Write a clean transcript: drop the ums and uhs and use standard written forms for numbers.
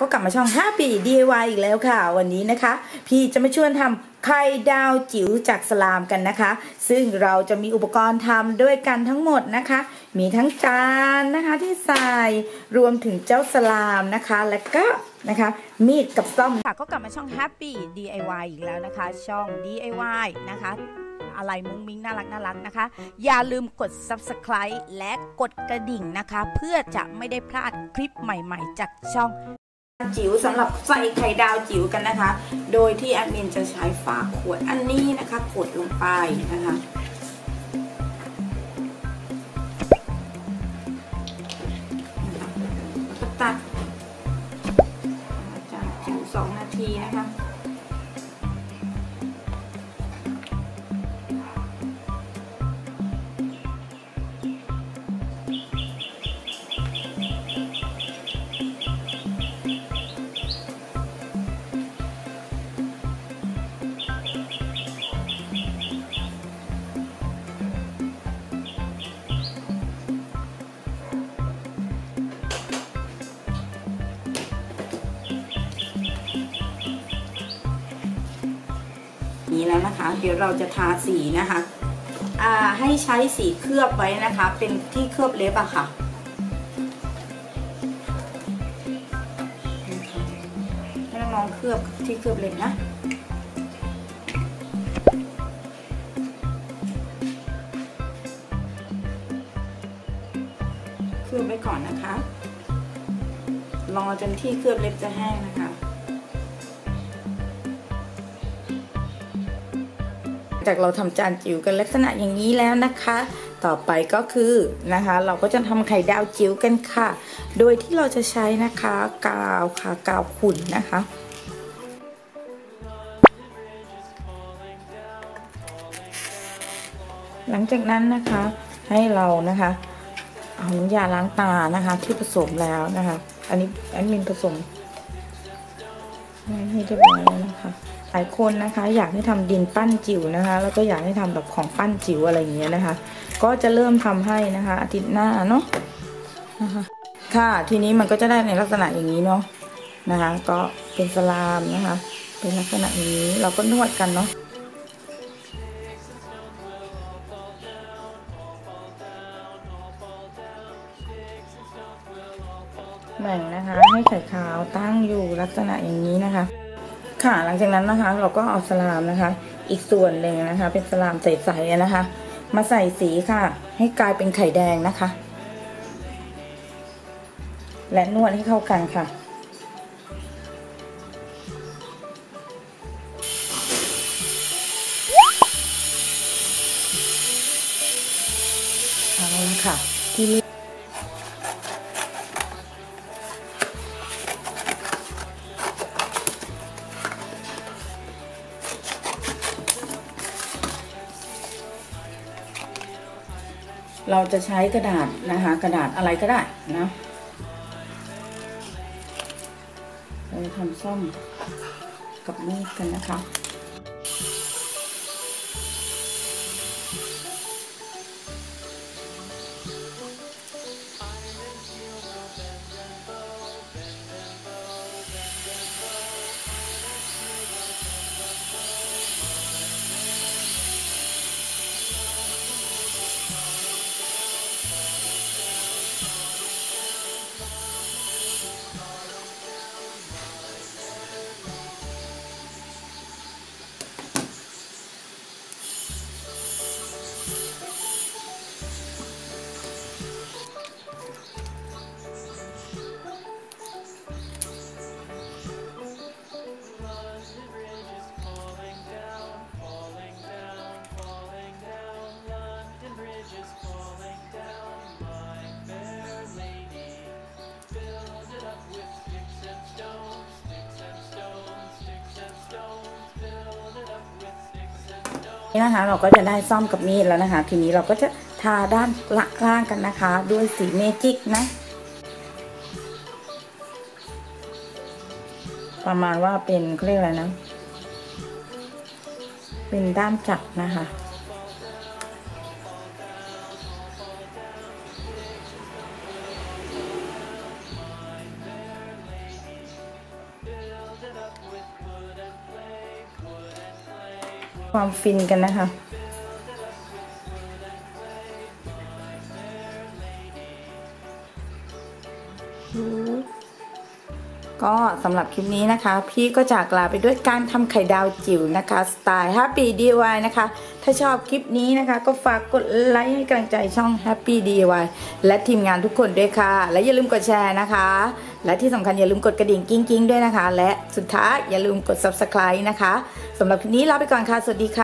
ก็กลับมาช่อง Happy DIY อีกแล้วค่ะวันนี้นะคะพี่จะมาชวนทำไข่ดาวจิ๋วจากสลามกันนะคะซึ่งเราจะมีอุปกรณ์ทำด้วยกันทั้งหมดนะคะมีทั้งจานนะคะที่ใส่รวมถึงเจ้าสลามนะคะและก็นะคะมีดกับซ่อมค่ะก็กลับมาช่อง Happy DIY อีกแล้วนะคะช่อง DIY นะคะอะไรมุ้งมิ้งน่ารักนะคะอย่าลืมกด Subscribe และกดกระดิ่งนะคะเพื่อจะไม่ได้พลาดคลิปใหม่ๆจากช่องจิ๋วสำหรับใส่ไข่ดาวจิ๋วกันนะคะโดยที่แอดมินจะใช้ฝาขวดอันนี้นะคะกดลงไปนะคะก็ตัดจากจิ๋ว2 นาทีนะคะนี้แล้วนะคะเดี๋ยวเราจะทาสีนะคะให้ใช้สีเคลือบไว้นะคะเป็นที่เคลือบเล็บอะค่ะให้น้องๆเคลือบที่เคลือบเล็บนะเคลือบไว้ก่อนนะคะรอจนที่เคลือบเล็บจะแห้งนะคะจากเราทำจานจิ๋วกันลักษณะอย่างนี้แล้วนะคะต่อไปก็คือนะคะเราก็จะทำไข่ดาวจิ๋วกันค่ะโดยที่เราจะใช้นะคะกาวค่ะกาวขุ่นนะคะหลังจากนั้นนะคะให้เรานะคะเอาน้ำยาล้างตานะคะที่ผสมแล้วนะคะอันนี้แอดมินผสมให้เรียบร้อยแล้วนะคะหลายคนนะคะอยากให้ทำดินปั้นจิ๋วนะคะแล้วก็อยากให้ทำแบบของปั้นจิ๋วอะไรอย่างเงี้ยนะคะก็จะเริ่มทำให้นะคะอาทิตย์หน้าเนาะนะคะค่ะทีนี้มันก็จะได้ในลักษณะอย่างนี้เนาะนะคะก็เป็นสลามนะคะเป็นลักษณะนี้เราก็นวดกันเนาะแบ่งนะคะให้ไข่ขาวตั้งอยู่ลักษณะอย่างนี้นะคะค่ะหลังจากนั้นนะคะเราก็เอาสลามนะคะอีกส่วนหนึ่งนะคะเป็นสลามใสๆนะคะมาใส่สีค่ะให้กลายเป็นไข่แดงนะคะและนวดให้เข้ากันค่ะเอาละค่ะทีนี้เราจะใช้กระดาษนะคะกระดาษอะไรก็ได้นะเราจะทำซ่อมกับมีดกันนะคะนี่นะคะเราก็จะได้ซ่อมกับมีดแล้วนะคะทีนี้เราก็จะทาด้านล่างกันนะคะด้วยสีเมจิกนะประมาณว่าเป็นเขาเรียกอะไรนะเป็นด้ามจับนะคะ น ความฟินกันนะคะก็สำหรับคลิปนี้นะคะพี่ก็จากลาไปด้วยการทำไข่ดาวจิ๋วนะคะสไตล์ Happy DIY นะคะถ้าชอบคลิปนี้นะคะก็ฝากกดไลค์ให้กำลังใจช่อง Happy DIY และทีมงานทุกคนด้วยค่ะและอย่าลืมกดแชร์นะคะและที่สำคัญอย่าลืมกดกระดิ่งกิ้งๆด้วยนะคะและสุดท้ายอย่าลืมกด Subscribe นะคะสำหรับคลิปนี้ลาไปก่อนค่ะสวัสดีค่ะ